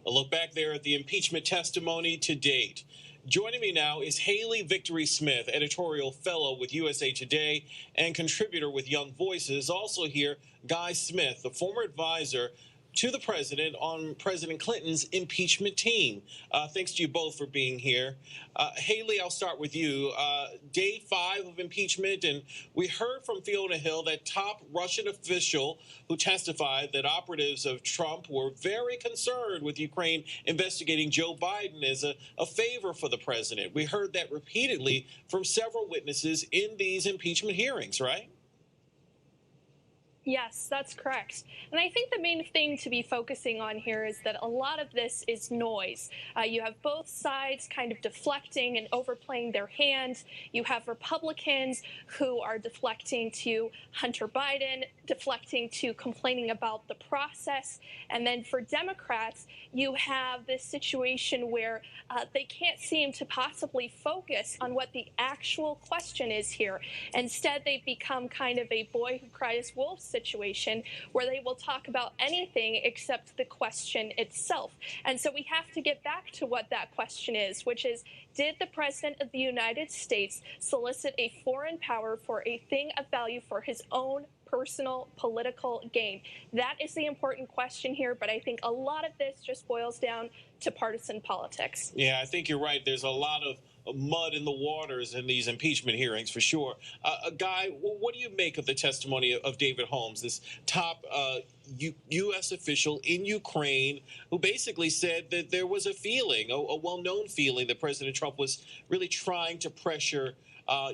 A look back there at the impeachment testimony to date. Joining me now is Haley Victory Smith, editorial fellow with USA Today and contributor with Young Voices. Also here, Guy Smith, the former advisor to the president on President Clinton's impeachment team. Thanks to you both for being here. Haley, I'll start with you. Day 5 of impeachment, and we heard from Fiona Hill, that top Russian official who testified that operatives of Trump were very concerned with Ukraine investigating Joe Biden as a favor for the president. We heard that repeatedly from several witnesses in these impeachment hearings, right? Yes, that's correct. And I think the main thing to be focusing on here is that a lot of this is noise. You have both sides kind of deflecting and overplaying their hand. You have Republicans who are deflecting to Hunter Biden, deflecting to complaining about the process. And then for Democrats, you have this situation where they can't seem to possibly focus on what the actual question is here. Instead, they've become kind of a boy who cries wolf situation where they will talk about anything except the question itself. And so we have to get back to what that question is, which is, did the President of the United States solicit a foreign power for a thing of value for his own personal political gain? That is the important question here, but I think a lot of this just boils down to partisan politics. Yeah, I think you're right. There's a lot of mud in the waters in these impeachment hearings, for sure. Guy, what do you make of the testimony of David Holmes, this top U.S. official in Ukraine, who basically said that there was a feeling, a well-known feeling, that President Trump was really trying to pressure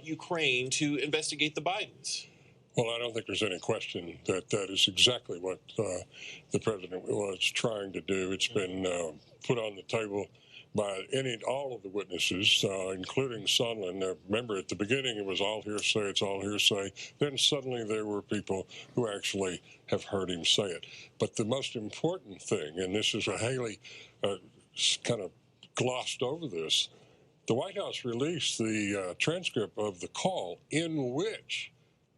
Ukraine to investigate the Bidens? Well, I don't think there's any question that that is exactly what the president was trying to do. It's been put on the table by all of the witnesses, including Sondland. Remember, at the beginning, it was all hearsay, it's all hearsay. Then suddenly there were people who actually have heard him say it. But the most important thing, and this is Haley kind of glossed over this, the White House released the transcript of the call in which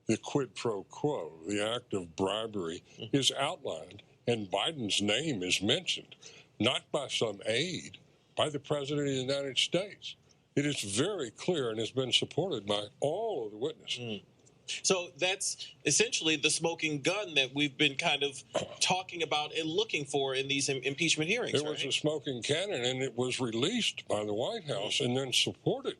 the quid pro quo, the act of bribery, is outlined, and Biden's name is mentioned, not by some aide, by the President of the United States. It is very clear and has been supported by all of the witnesses. So that's essentially the smoking gun that we've been kind of talking about and looking for in these impeachment hearings. It was a smoking cannon, and it was released by the White House and then supported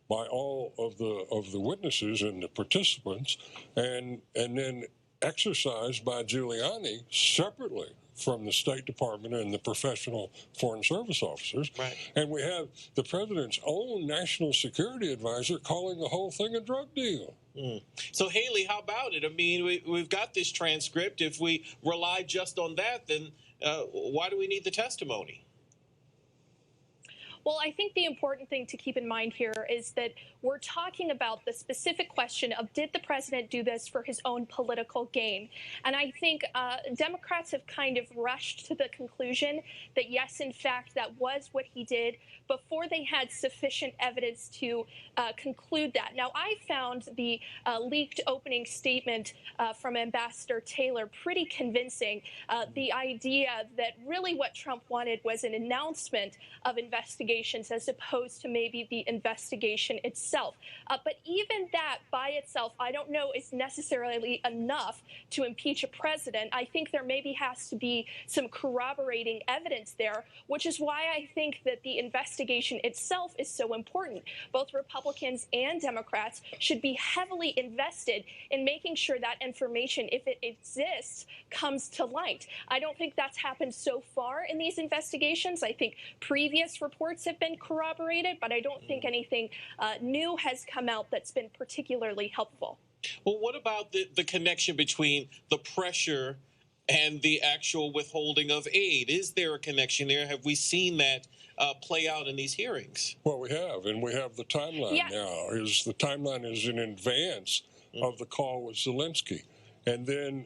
by all of the witnesses and the participants, and then exercised by Giuliani separately from the State Department and the professional Foreign Service officers. Right. And we have the president's own national security advisor calling the whole thing a drug deal. So, Haley, how about it? I mean, we've got this transcript. If we rely just on that, then why do we need the testimony? Well, I think the important thing to keep in mind here is that we're talking about the specific question of, did the president do this for his own political gain? And I think Democrats have kind of rushed to the conclusion that, yes, in fact, that was what he did before they had sufficient evidence to conclude that. Now, I found the leaked opening statement from Ambassador Taylor pretty convincing. The idea that really what Trump wanted was an announcement of investigation as opposed to maybe the investigation itself. But even that by itself, I don't know, is necessarily enough to impeach a president. I think there maybe has to be some corroborating evidence there, which is why I think that the investigation itself is so important. Both Republicans and Democrats should be heavily invested in making sure that information, if it exists, comes to light. I don't think that's happened so far in these investigations. I think previous reports have been corroborated, but I don't think anything new has come out that's been particularly helpful. Well, what about the connection between the pressure and the actual withholding of aid? Is there a connection there? Have we seen that play out in these hearings? Well, we have, and we have the timeline now. The timeline is in advance of the call with Zelensky. And then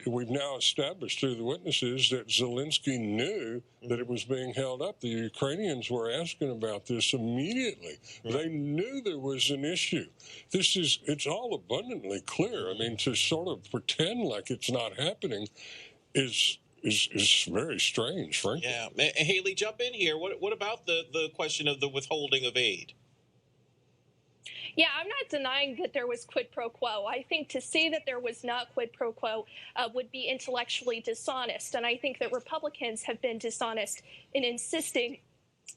we've now established through the witnesses that Zelensky knew that it was being held up. The Ukrainians were asking about this immediately. They knew there was an issue. It's all abundantly clear. I mean, to sort of pretend like it's not happening is is very strange, frankly. Yeah. Haley, jump in here. What about the question of the withholding of aid? Yeah, I'm not denying that there was quid pro quo. I think to say that there was not quid pro quo would be intellectually dishonest. And I think that Republicans have been dishonest in insisting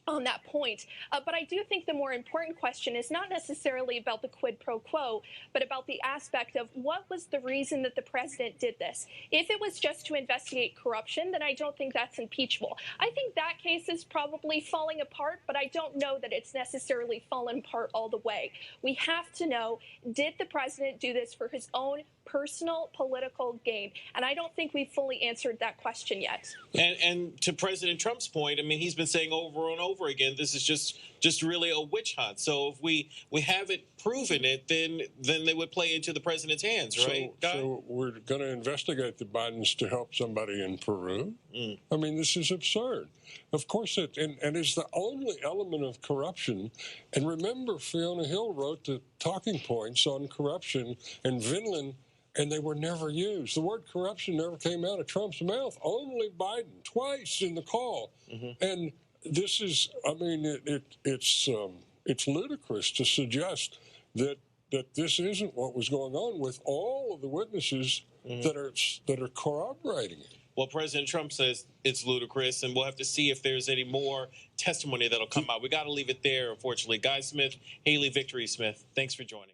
on that point. But I do think the more important question is not necessarily about the quid pro quo, but about the aspect of what was the reason that the president did this. If it was just to investigate corruption, then I don't think that's impeachable. I think that case is probably falling apart, but I don't know that it's necessarily fallen apart all the way. We have to know, did the president do this for his own personal political gain? And I don't think we've fully answered that question yet. And to President Trump's point, I mean, he's been saying over and over again, this is just really a witch hunt. So if we haven't proven it, then they would play into the president's hands, right? So we're going to investigate the Bidens to help somebody in Peru? I mean, this is absurd. Of course, and it's the only element of corruption. And remember, Fiona Hill wrote the talking points on corruption in Vinland, and they were never used. The word corruption never came out of Trump's mouth, only Biden, twice in the call. And this is, I mean, it's ludicrous to suggest that this isn't what was going on with all of the witnesses that are corroborating it. Well, President Trump says it's ludicrous, and we'll have to see if there's any more testimony that'll come out. We got to leave it there, unfortunately. Guy Smith, Haley Victory Smith, thanks for joining.